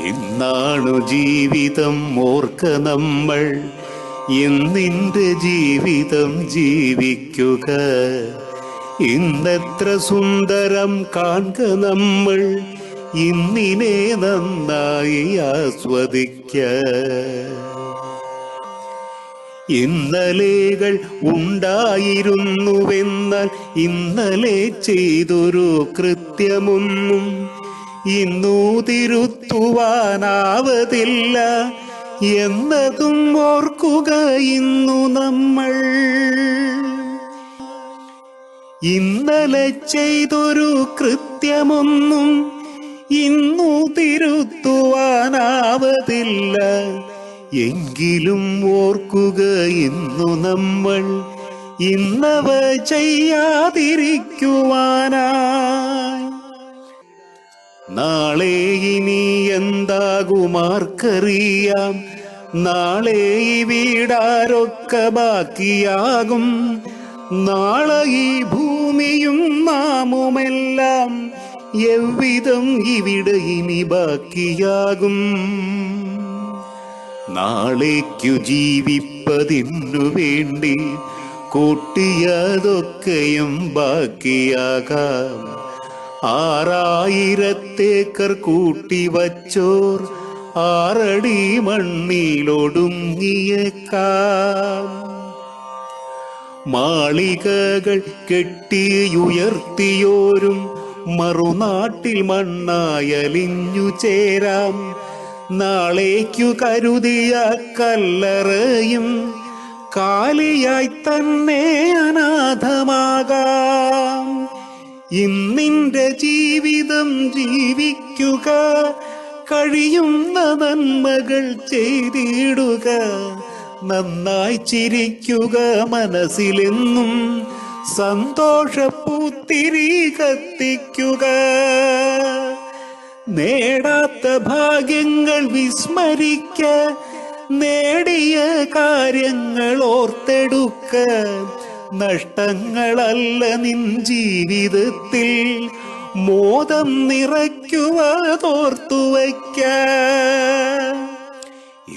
ഇന്നാണു ജീവിതം ഓർക്ക നമ്മൾ, ഇന്നിന്റെ ജീവിതം ജീവിക്കുക. ഇന്നെത്ര സുന്ദരം കാൺക നമ്മൾ, ഇന്നിനെ നന്നായി ആസ്വദിക്ക. ഇന്നലെകൾ ഉണ്ടായിരുന്നുവെന്നാൽ ഇന്നലെ ചെയ്തൊരു കൃത്യമൊന്നും ഇന്നു തിരുത്തുവാനാവതില്ല എന്നതും ഓർക്കുക ഇന്നു നമ്മൾ. ഇന്നലെ ചെയ്തൊരു കൃത്യമൊന്നും ഇന്നു തിരുത്തുവാനാവതില്ല എങ്കിലും ഓർക്കുക ഇന്നു നമ്മൾ, ഇന്നവ ചെയ്യാതിരിക്കുവാനായി. നാളെ ഇനി എന്താകുമാർക്കറിയാം, നാളെ ഈ വീടാരൊക്കെ ബാക്കിയാകും. നാളെ ഈ ഭൂമിയും നാമുമെല്ലാം എவ்விதം ഇവിടെ ഇനി ബാക്കിയാകും. നാളേക്കു ജീവിപ്പതിനു വേണ്ടി കൂട്ടിയതൊക്കെയും ബാക്കിയാകാം. 6000 ഏക്കർ കൂട്ടിവച്ചോർ 6 അടി മണ്ണിലൊടുങ്ങിയേക്കാം. മാളികകൾ കെട്ടിയുയർത്തിയോരും മറുനാട്ടിൽ മണ്ണായലിഞ്ഞു ചേരാം. നാളേക്കു കരുതിയ കല്ലറയും കാലിയായി തന്നെ അനാഥമാകാം. ഇന്നിന്റെ ജീവിതം ജീവിക്കുക, കഴിയുന്ന നന്മകൾ ചെയ്തിടുക. നന്നായി ചിരിക്കുക, മനസ്സിലെന്നും സന്തോഷപ്പൂത്തിരി കത്തിക്കുക. നേടാത്ത ഭാഗ്യങ്ങൾ വിസ്മരിക്ക, നേടിയ കാര്യങ്ങൾ ഓർത്തെടുക്ക. നഷ്ടങ്ങളല്ല നിൻ ജീവിതത്തിൽ, മോദം നിറയ്ക്കുവതോർത്തുവയ്ക്ക.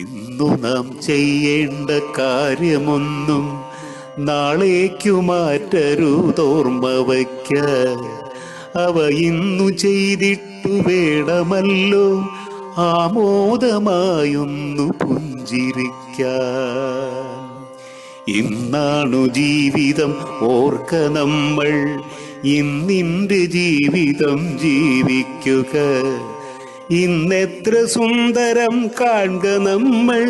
ഇന്നു നാം ചെയ്യേണ്ട കാര്യമൊന്നും നാളേക്കു മാറ്റരുതോർമ്മ വയ്ക്ക. അവ ഇന്നു ചെയ്തിട്ടു വേണമല്ലോ ആമോദമായൊന്നു പുഞ്ചിരിക്കാൻ. ഇന്നാണു ജീവിതം ഓർക്ക നമ്മൾ, ഇന്നിന്റെ ജീവിതം ജീവിക്കുക. ഇന്നെത്ര സുന്ദരം കാൺക നമ്മൾ,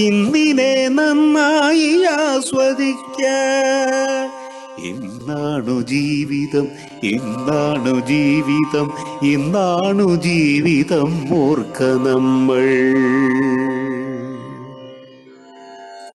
ഇന്നിനെ നന്നായി ആസ്വദിക്ക. ഇന്നാണു ജീവിതം, ഇന്നാണു ജീവിതം, ഇന്നാണു ജീവിതം ഓർക്ക നമ്മൾ.